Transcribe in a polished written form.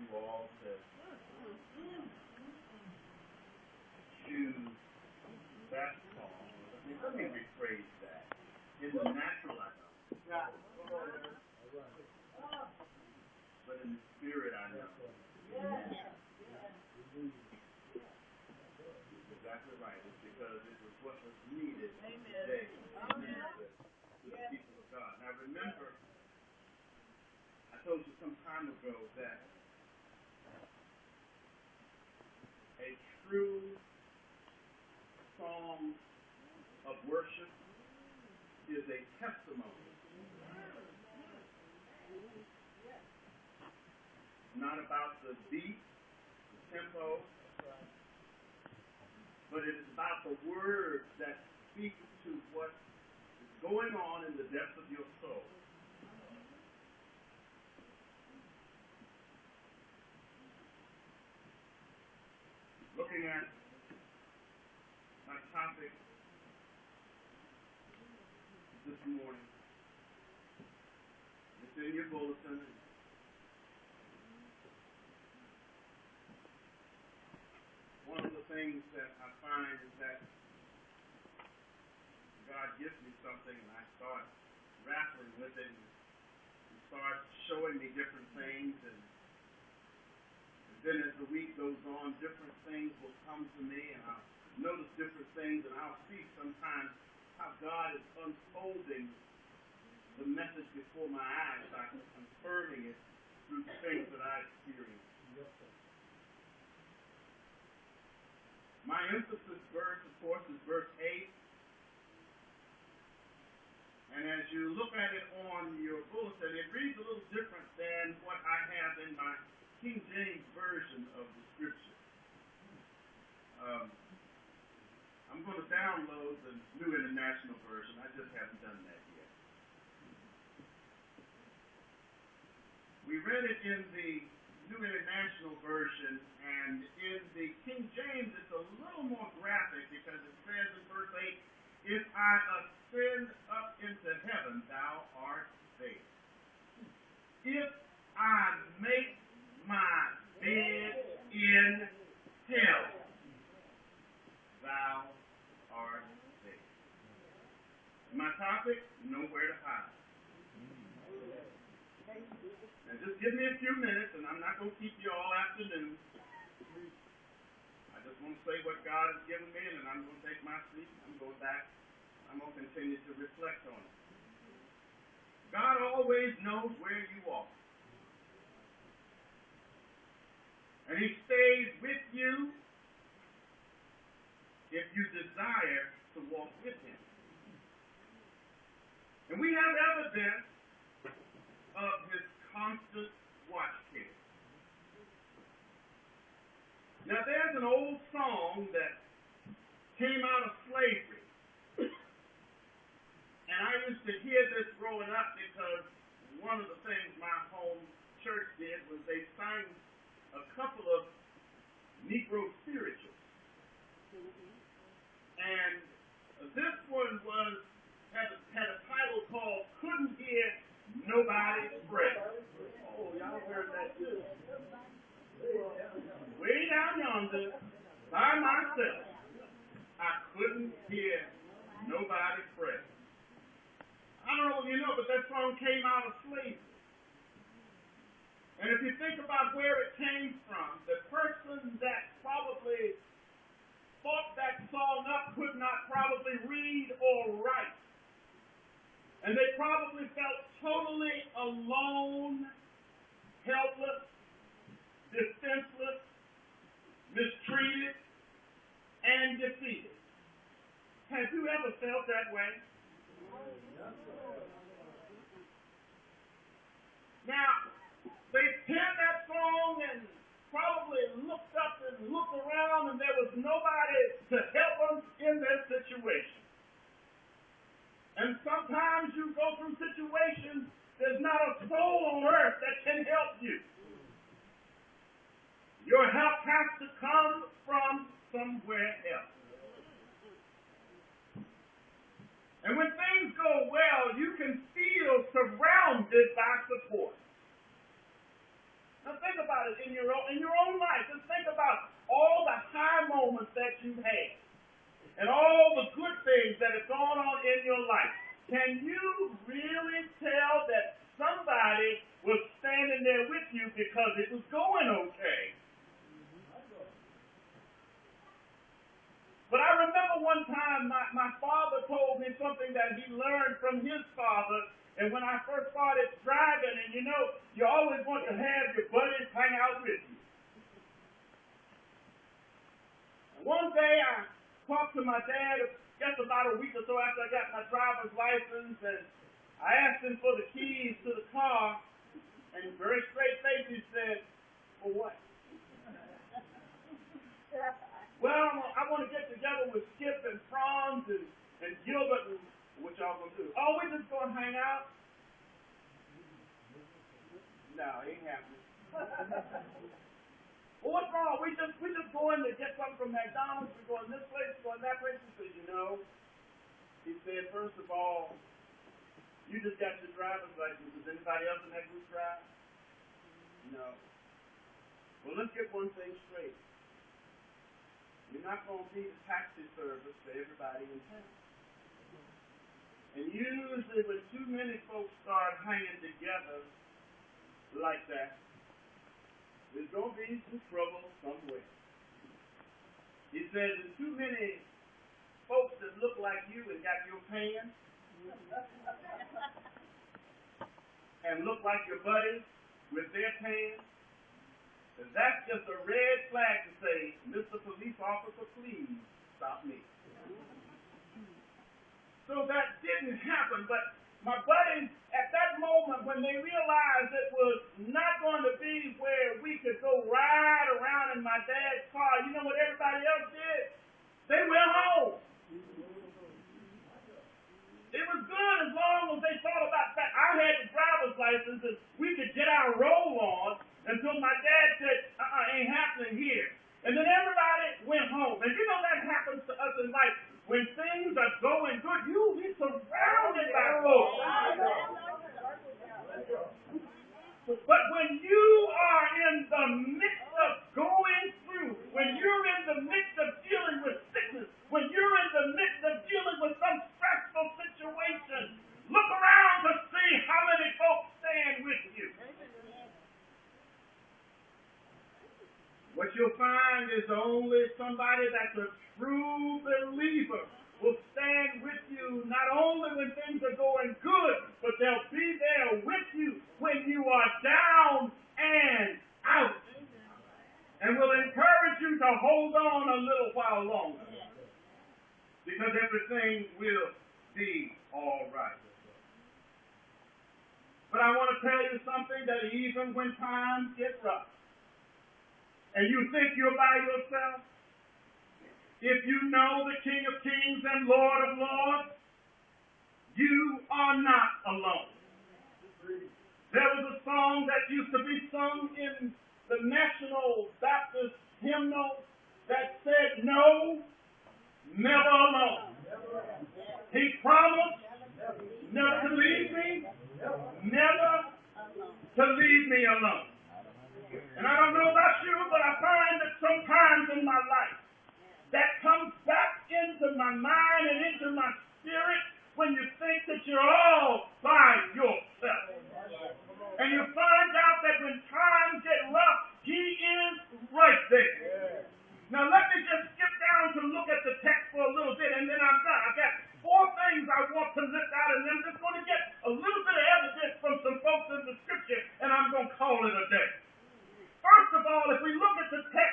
you all to choose that song. Let me rephrase that. In the natural, I know. But in the spirit, I know. Exactly right. It's because it was what was needed today to the people of God. Now remember, I told you some time ago that a true song of worship is a testimony. Not about the beat, the tempo, but it is about the words that speak to what is going on in the depths of your soul. Looking at my topic this morning, it's in your bulletin. One of the things that I find is that God gives me something and I start wrestling with it and He starts showing me different things, and then as the week goes on, different things will come to me and I'll notice different things, and I'll see sometimes how God is unfolding the message before my eyes by confirming it through the things that I experience. My emphasis verse, of course, is verse 8. And as you look at it on your bulletin, it reads a little different than what I have in my King James Version of the Scripture. I'm going to download the New International Version. I just haven't done that yet. We read it in the New International Version, and in the King James it's a little more graphic because it says in verse 8, if I ascend up into heaven, thou art there. If I make my bed in hell, thou art there. My topic, nowhere to hide. Now just give me a few minutes, and I'm not going to keep you all afternoon. I just want to say what God has given me, and I'm going to take my seat. I'm going back. I'm going to continue to reflect on it. God always knows where you are. And He stays with you if you desire to walk with Him. And we have evidence of His constant watch care. Now there's an old song that came out of slavery. And I used to hear this growing up because one of the things my home church did was they sang a couple of Negro spirituals. And this one had a title called Couldn't Hear Nobody Pray. Oh, y'all heard that too. Way down yonder, by myself, I couldn't hear nobody pray. I don't know if you know, but that song came out of slavery. And if you think about where it came from, the person that probably thought that song up could not probably read or write. And they probably felt totally alone, helpless, defenseless, mistreated, and defeated. Have you ever felt that way? Now, they penned that song and probably looked up and looked around, and there was nobody to help them in their situation. And sometimes you go through situations, there's not a soul on earth that can help you. Your help has to come from somewhere else. And when things go well, you can feel surrounded by support. Now think about it in your own life. Just think about all the high moments that you've had and all the good things that have gone on in your life. Can you really tell that somebody was standing there with you because it was going okay? But I remember one time my father told me something that he learned from his father. And when I first started driving, and you know, you always want to have your buddies hang out with you. And one day I talked to my dad, just about a week or so after I got my driver's license, and I asked him for the keys to the car, and very straight face he said, "For what?" "Well, I want to get together with Skip and Franz and Gilbert and what y'all gonna do?" "Oh, we just gonna hang out." "No, it ain't happening." "Well, what's wrong? We just going to get something from McDonald's. We're going this place, we're going that place." He said, "You know," he said, "first of all, you just got your driver's license. Does anybody else in that group drive?" "No." "Well, let's get one thing straight. You're not going to be the taxi service for everybody in town. And usually when too many folks start hanging together like that, there's going to be some trouble somewhere." He says, "There's too many folks that look like you and got your pants and look like your buddies with their pants. And that's just a red flag to say, Mr. Police Officer, please stop me." So that didn't happen, but my buddies, at that moment, when they realized it was not going to be where we could go ride around in my dad's car, you know what everybody else did? They went home. It was good as long as they thought about that. I had the driver's license and we could get our roll on until my dad said, ain't happening here. And then everybody went home. And you know that happens to us in life. When things are going good, you'll be surrounded by folks. But when you are in the midst of going through, when you're in the midst of dealing with sickness, when you're in the midst of dealing with some stressful situation, look around to see how many folks stand with you. What you'll find is only somebody that's a true believer will stand with you not only when things are going good, but they'll be there with you when you are down and out. And will encourage you to hold on a little while longer. Because everything will be all right. But I want to tell you something, that even when times get rough, and you think you're by yourself, if you know the King of Kings and Lord of Lords, you are not alone. There was a song that used to be sung in the National Baptist hymnal that said, "No, never alone. He promised never to leave me, never to leave me alone." And I don't know about you, but I find that sometimes in my life, that comes back into my mind and into my spirit when you think that you're all by yourself. And you find out that when times get rough, He is right there. Now let me just skip down to look at the text for a little bit, and then I'm done. I've got 4 things I want to lift out, and I'm just going to get a little bit of evidence from some folks in the Scripture, and I'm going to call it a day. First of all, if we look at the text,